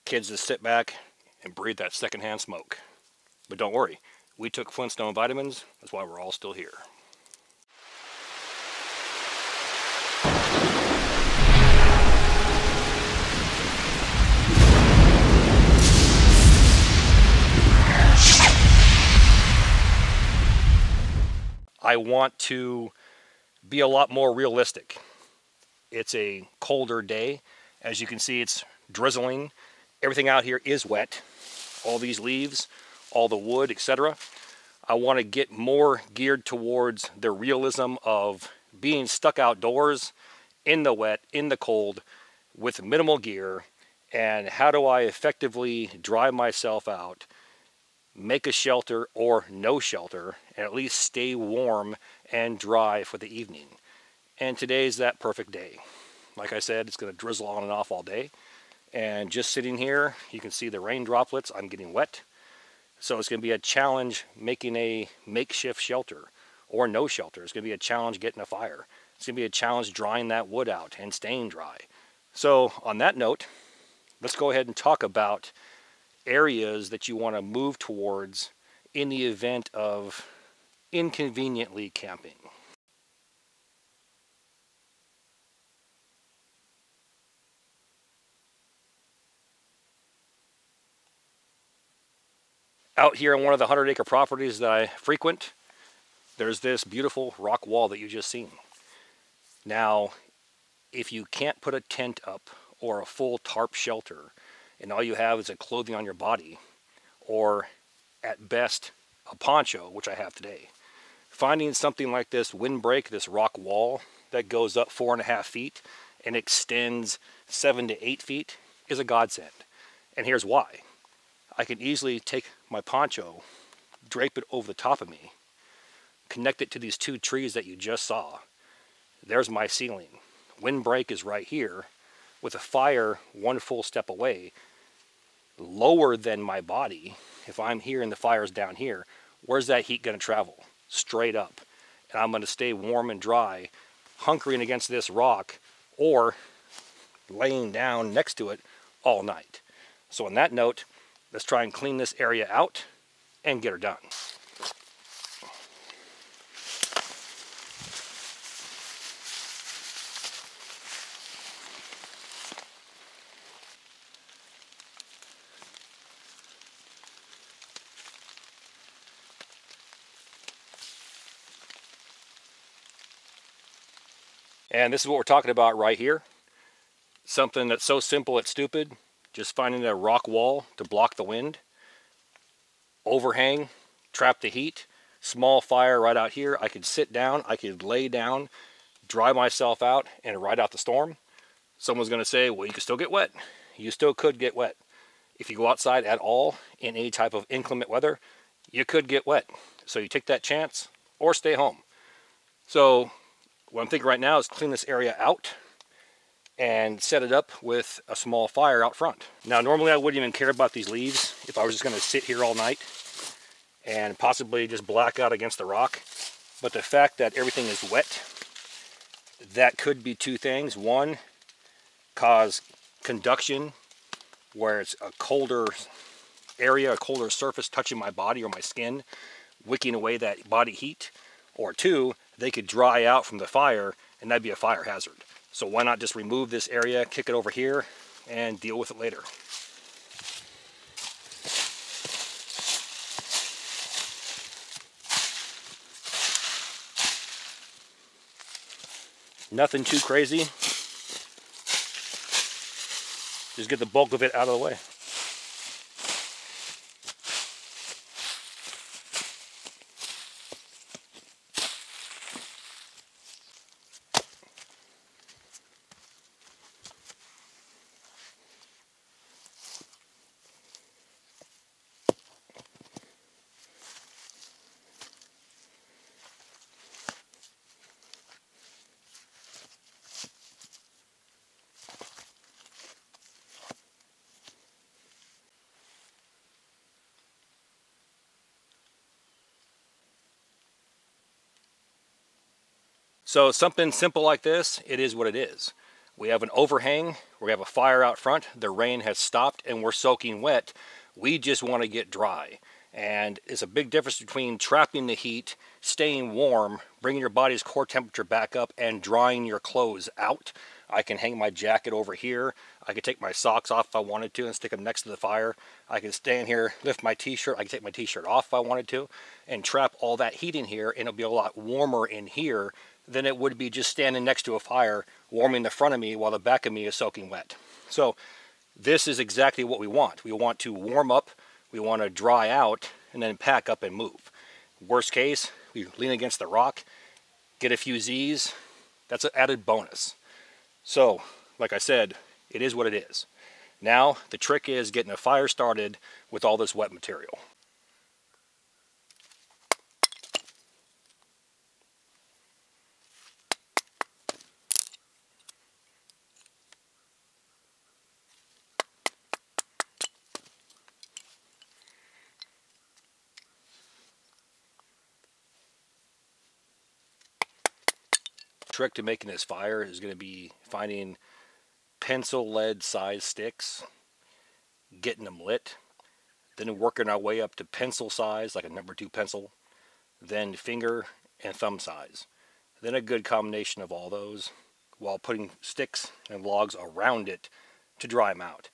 kids just sit back and breathe that secondhand smoke. But don't worry, we took Flintstone vitamins, that's why we're all still here. I want to be a lot more realistic. It's a colder day. As you can see, it's drizzling. Everything out here is wet. All these leaves, all the wood, etc. I want to get more geared towards the realism of being stuck outdoors in the wet, in the cold, with minimal gear, and how do I effectively dry myself out, make a shelter or no shelter, and at least stay warm and dry for the evening. And today's that perfect day. Like I said, it's going to drizzle on and off all day. And just sitting here, you can see the rain droplets. I'm getting wet. So it's going to be a challenge making a makeshift shelter or no shelter. It's going to be a challenge getting a fire. It's going to be a challenge drying that wood out and staying dry. So on that note, let's go ahead and talk about areas that you want to move towards in the event of inconveniently camping. Out here on one of the 100-acre properties that I frequent, there's this beautiful rock wall that you just seen. Now, if you can't put a tent up or a full tarp shelter, and all you have is a clothing on your body, or at best a poncho, which I have today, finding something like this windbreak, this rock wall that goes up 4.5 feet and extends 7 to 8 feet is a godsend. And here's why. I can easily take my poncho, drape it over the top of me, connect it to these 2 trees that you just saw. There's my ceiling. Windbreak is right here, with a fire 1 full step away, lower than my body. If I'm here and the fire's down here, where's that heat going to travel? Straight up. And I'm going to stay warm and dry, hunkering against this rock or laying down next to it all night. So on that note, let's try and clean this area out and get her done. And this is what we're talking about right here. Something that's so simple it's stupid. Just finding a rock wall to block the wind. Overhang, trap the heat. Small fire right out here. I could sit down, I could lay down, dry myself out, and ride out the storm. Someone's going to say, well, you can still get wet. You still could get wet. If you go outside at all in any type of inclement weather, you could get wet. So you take that chance or stay home. So what I'm thinking right now is clean this area out and set it up with a small fire out front. Now, normally I wouldn't even care about these leaves if I was just going to sit here all night and possibly just black out against the rock. But the fact that everything is wet, that could be 2 things. One, cause conduction, where it's a colder area, a colder surface touching my body or my skin, wicking away that body heat. Or 2, they could dry out from the fire, and that'd be a fire hazard. So why not just remove this area, kick it over here, and deal with it later. Nothing too crazy. Just get the bulk of it out of the way. So something simple like this, it is what it is. We have an overhang, we have a fire out front, the rain has stopped and we're soaking wet. We just want to get dry. And it's a big difference between trapping the heat, staying warm, bringing your body's core temperature back up, and drying your clothes out. I can hang my jacket over here. I could take my socks off if I wanted to and stick them next to the fire. I can stand here, lift my t-shirt. I can take my t-shirt off if I wanted to and trap all that heat in here, and it'll be a lot warmer in here than it would be just standing next to a fire warming the front of me while the back of me is soaking wet. So this is exactly what we want. We want to warm up, we want to dry out, and then pack up and move. Worst case, we lean against the rock, get a few Z's. That's an added bonus. So, like I said, it is what it is. Now, the trick is getting a fire started with all this wet material. Trick to making this fire is going to be finding pencil lead size sticks, getting them lit, then working our way up to pencil size, like a number 2 pencil, then finger and thumb size. Then a good combination of all those while putting sticks and logs around it to dry them out.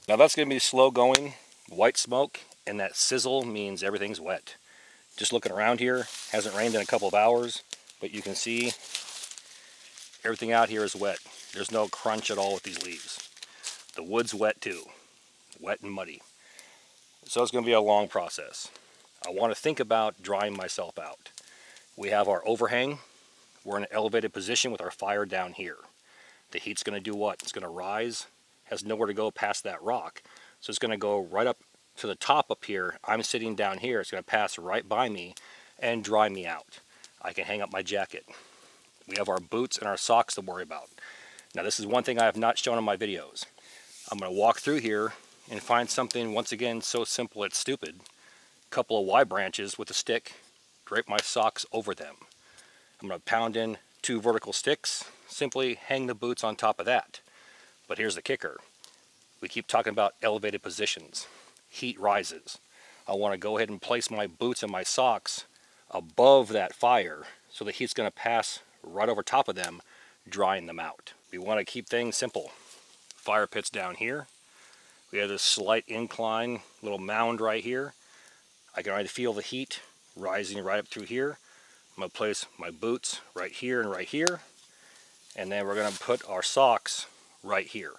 Now that's going to be slow going, white smoke, and that sizzle means everything's wet. Just looking around here, hasn't rained in a couple of hours, but you can see everything out here is wet. There's no crunch at all with these leaves. The wood's wet too, wet and muddy. So it's going to be a long process. I want to think about drying myself out. We have our overhang. We're in an elevated position with our fire down here. The heat's going to do what? It's going to rise, has nowhere to go past that rock. So it's going to go right up to the top up here. I'm sitting down here. It's going to pass right by me and dry me out. I can hang up my jacket. We have our boots and our socks to worry about. Now this is one thing I have not shown in my videos. I'm going to walk through here and find something, once again, so simple it's stupid. A couple of Y branches with a stick, drape my socks over them. I'm going to pound in 2 vertical sticks, simply hang the boots on top of that. But here's the kicker. We keep talking about elevated positions. Heat rises. I want to go ahead and place my boots and my socks above that fire so the heat's going to pass right over top of them, drying them out. We want to keep things simple. Fire pit's down here. We have this slight incline, little mound right here. I can already feel the heat rising right up through here. I'm going to place my boots right here and right here. And then we're going to put our socks right here.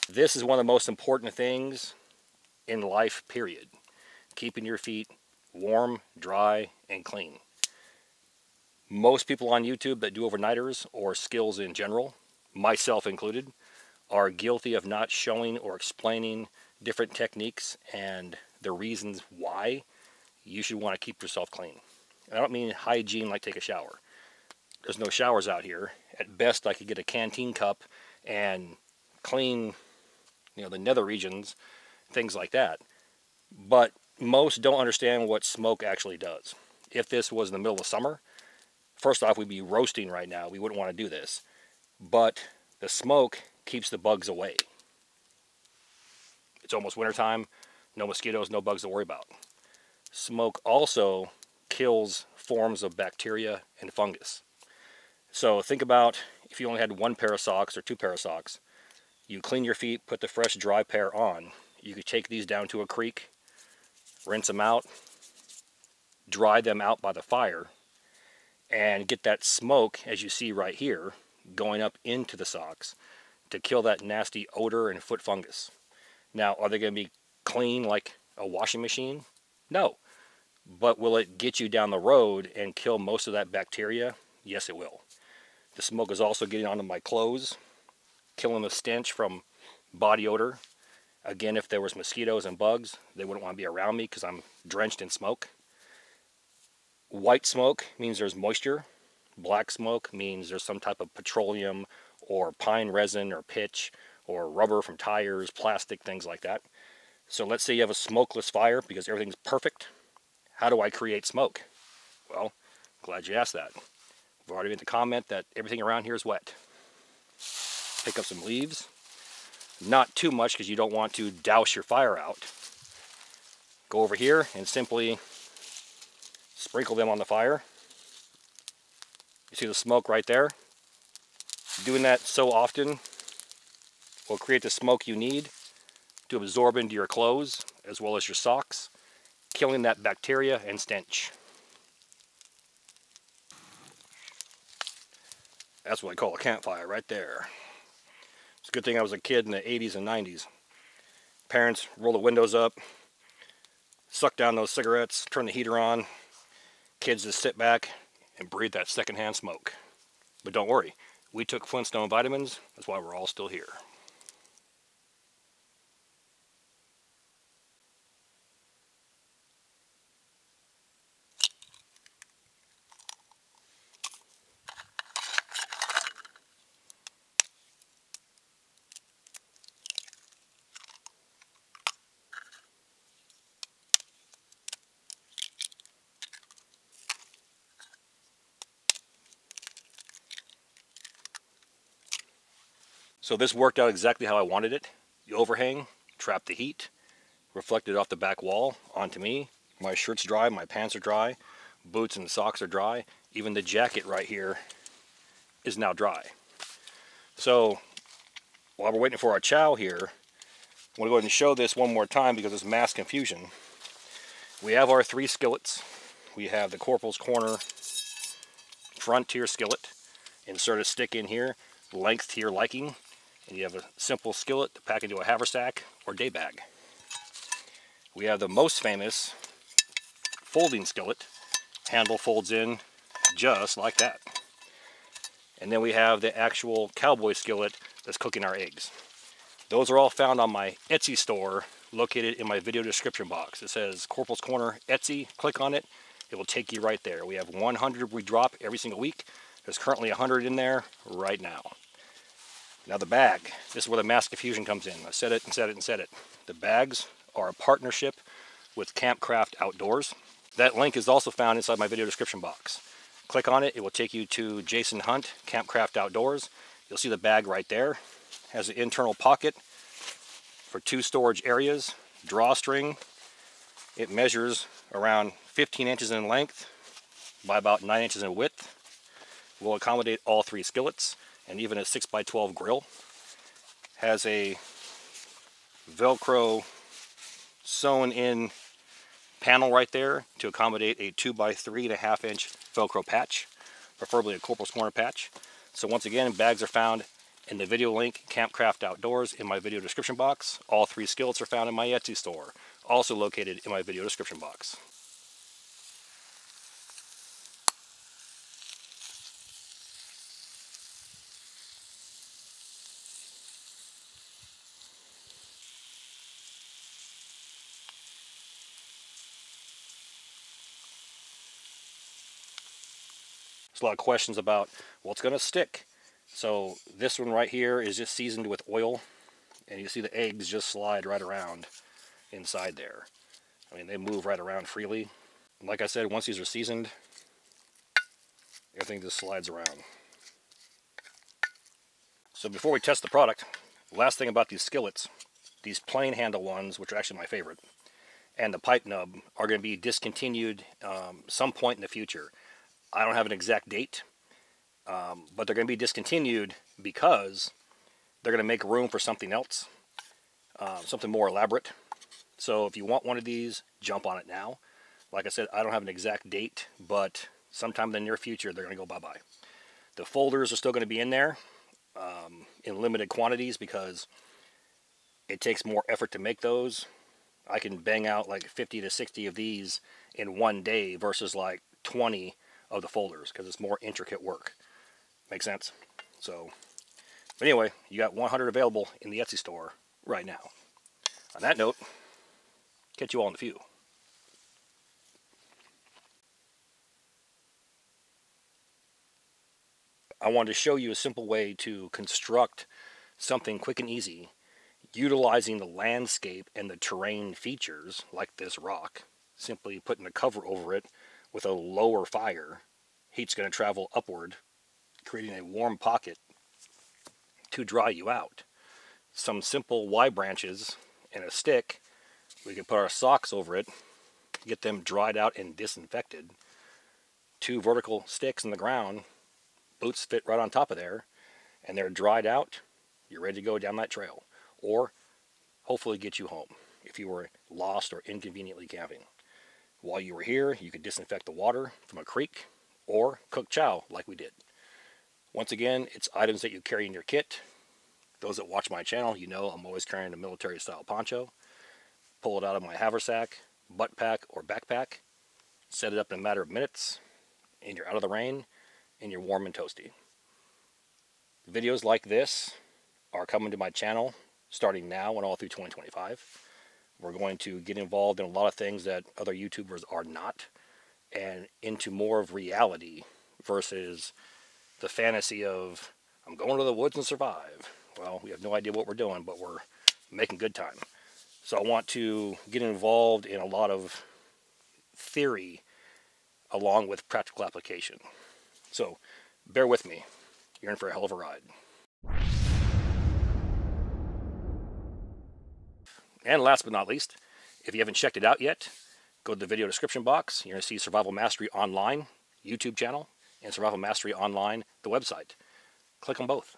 This is one of the most important things in life, period. Keeping your feet warm, dry, and clean. Most people on YouTube that do overnighters or skills in general, myself included, are guilty of not showing or explaining different techniques and the reasons why you should want to keep yourself clean. I don't mean hygiene like take a shower. There's no showers out here. At best, I could get a canteen cup and clean, the nether regions, things like that. But most don't understand what smoke actually does. If this was in the middle of summer, first off, we'd be roasting right now. We wouldn't want to do this. But the smoke keeps the bugs away. It's almost wintertime. No mosquitoes, no bugs to worry about. Smoke also kills forms of bacteria and fungus. So think about if you only had one pair of socks or two pair of socks. You clean your feet, put the fresh dry pair on. You could take these down to a creek, rinse them out, dry them out by the fire, and get that smoke, as you see right here, going up into the socks to kill that nasty odor and foot fungus. Now, are they going to be clean like a washing machine? No. But will it get you down the road and kill most of that bacteria? Yes, it will. The smoke is also getting onto my clothes, killing the stench from body odor. Again, if there was mosquitoes and bugs, they wouldn't want to be around me because I'm drenched in smoke. White smoke means there's moisture. Black smoke means there's some type of petroleum or pine resin or pitch or rubber from tires, plastic, things like that. So let's say you have a smokeless fire because everything's perfect. How do I create smoke? Well, glad you asked that. I've already made the comment that everything around here is wet. Pick up some leaves. Not too much because you don't want to douse your fire out. Go over here and simply sprinkle them on the fire. You see the smoke right there? Doing that so often will create the smoke you need to absorb into your clothes as well as your socks, killing that bacteria and stench. That's what I call a campfire right there. It's a good thing I was a kid in the 80s and 90s. Parents roll the windows up, suck down those cigarettes, turn the heater on. Kids just sit back and breathe that secondhand smoke. But don't worry, we took Flintstone vitamins. That's why we're all still here. So this worked out exactly how I wanted it. The overhang trapped the heat, reflected off the back wall onto me. My shirt's dry, my pants are dry, boots and socks are dry. Even the jacket right here is now dry. So while we're waiting for our chow here, I want to go ahead and show this one more time because it's mass confusion. We have our 3 skillets. We have the Corporals Corner Frontier skillet. Insert a stick in here, length to your liking. And you have a simple skillet to pack into a haversack or day bag. We have the most famous folding skillet. Handle folds in just like that. And then we have the actual cowboy skillet that's cooking our eggs. Those are all found on my Etsy store located in my video description box. It says Corporals Corner Etsy. Click on it. It will take you right there. We have 100 we drop every single week. There's currently 100 in there right now. Now the bag, this is where the mass confusion comes in. I said it and said it and said it. The bags are a partnership with Campcraft Outdoors. That link is also found inside my video description box. Click on it, it will take you to Jason Hunt, Campcraft Outdoors. You'll see the bag right there. It has an internal pocket for 2 storage areas, drawstring. It measures around 15 inches in length by about 9 inches in width. Will accommodate all 3 skillets. And even a 6x12 grill. Has a Velcro sewn in panel right there to accommodate a 2x3.5 inch Velcro patch, preferably a Corporals Corner patch. So once again, bags are found and the video link Campcraft Outdoors in my video description box. All 3 skillets are found in my Etsy store, also located in my video description box. There's a lot of questions about what's going to stick. So this one right here is just seasoned with oil, and you see the eggs just slide right around inside there. I mean, they move right around freely. And like I said, once these are seasoned, everything just slides around. So before we test the product, last thing about these skillets, these plain handle ones, which are actually my favorite, and the pipe nub are going to be discontinued some point in the future. I don't have an exact date, but they're going to be discontinued because they're going to make room for something else, something more elaborate. So if you want one of these, jump on it now. Like I said, I don't have an exact date, but sometime in the near future, they're going to go bye-bye. The folders are still going to be in there in limited quantities because it takes more effort to make those. I can bang out like 50 to 60 of these in one day versus like 20 of the folders because it's more intricate work. Make sense? So, but anyway, you got 100 available in the Etsy store right now. On that note, catch you all in the few. I wanted to show you a simple way to construct something quick and easy, utilizing the landscape and the terrain features like this rock. Simply putting a cover over it with a lower fire. Heat's going to travel upward, creating a warm pocket to dry you out. Some simple Y branches and a stick. We can put our socks over it, get them dried out and disinfected. 2 vertical sticks in the ground, boots fit right on top of there, and they're dried out. You're ready to go down that trail, or hopefully get you home if you were lost or inconveniently camping. While you were here, you could disinfect the water from a creek or cook chow like we did. Once again, it's items that you carry in your kit. Those that watch my channel, you know I'm always carrying a military style poncho. Pull it out of my haversack, butt pack, or backpack. Set it up in a matter of minutes, and you're out of the rain, and you're warm and toasty. Videos like this are coming to my channel starting now and all through 2025. We're going to get involved in a lot of things that other YouTubers are not, and into more of reality versus the fantasy of, I'm going to the woods and survive. Well, we have no idea what we're doing, but we're making good time. So I want to get involved in a lot of theory along with practical application. So bear with me. You're in for a hell of a ride. And last but not least, if you haven't checked it out yet, go to the video description box. You're going to see Survival Mastery Online YouTube channel and Survival Mastery Online, the website. Click on both.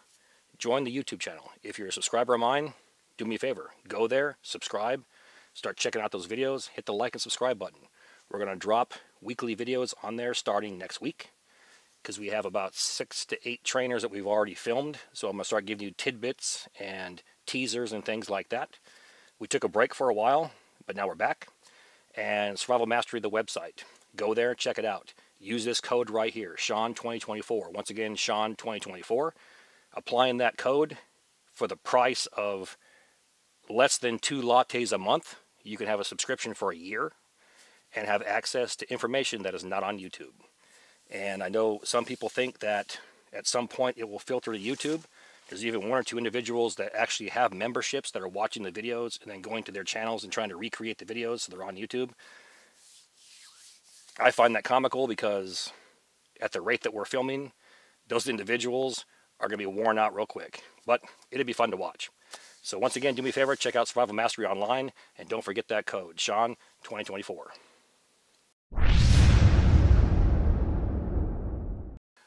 Join the YouTube channel. If you're a subscriber of mine, do me a favor. Go there, subscribe, start checking out those videos, hit the like and subscribe button. We're going to drop weekly videos on there starting next week because we have about 6 to 8 trainers that we've already filmed. So I'm going to start giving you tidbits and teasers and things like that. We took a break for a while, but now we're back. And Survival Mastery, the website. Go there, check it out. Use this code right here, Sean2024. Once again, Sean2024. Applying that code for the price of less than 2 lattes a month, you can have a subscription for a year and have access to information that is not on YouTube. And I know some people think that at some point it will filter to YouTube. There's even 1 or 2 individuals that actually have memberships that are watching the videos and then going to their channels and trying to recreate the videos so they're on YouTube. I find that comical because at the rate that we're filming, those individuals are going to be worn out real quick. But it'll be fun to watch. So once again, do me a favor, check out Survival Mastery Online, and don't forget that code, Sean2024.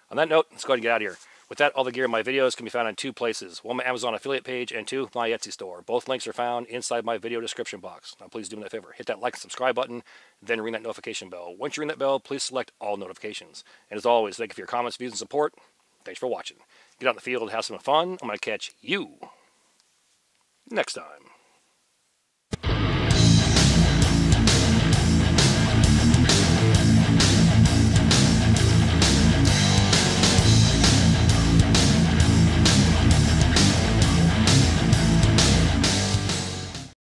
On that note, let's go ahead and get out of here. With that, all the gear in my videos can be found on 2 places. 1, my Amazon affiliate page, and 2, my Etsy store. Both links are found inside my video description box. Now please do me that favor. Hit that like and subscribe button, then ring that notification bell. Once you ring that bell, please select all notifications. And as always, thank you for your comments, views, and support. Thanks for watching. Get out in the field, have some fun. I'm going to catch you next time.